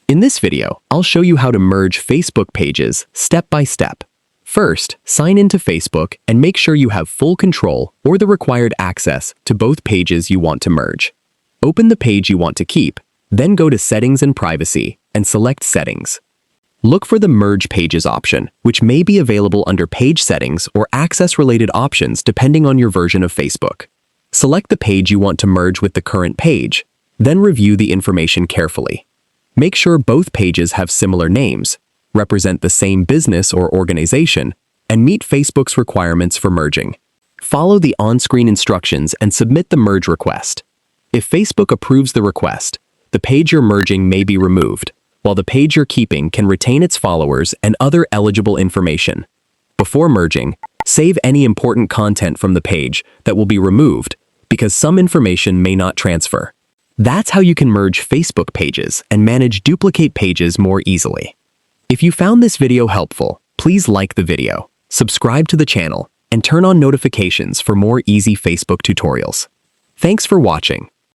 In this video, I'll show you how to merge Facebook pages step by step. First, sign into Facebook and make sure you have full control or the required access to both pages you want to merge. Open the page you want to keep, then go to Settings and Privacy and select Settings. Look for the Merge Pages option, which may be available under Page Settings or access-related options depending on your version of Facebook. Select the page you want to merge with the current page, then review the information carefully. Make sure both pages have similar names, represent the same business or organization, and meet Facebook's requirements for merging. Follow the on-screen instructions and submit the merge request. If Facebook approves the request, the page you're merging may be removed, while the page you're keeping can retain its followers and other eligible information. Before merging, save any important content from the page that will be removed because some information may not transfer. That's how you can merge Facebook pages and manage duplicate pages more easily. If you found this video helpful, please like the video, subscribe to the channel, and turn on notifications for more easy Facebook tutorials. Thanks for watching.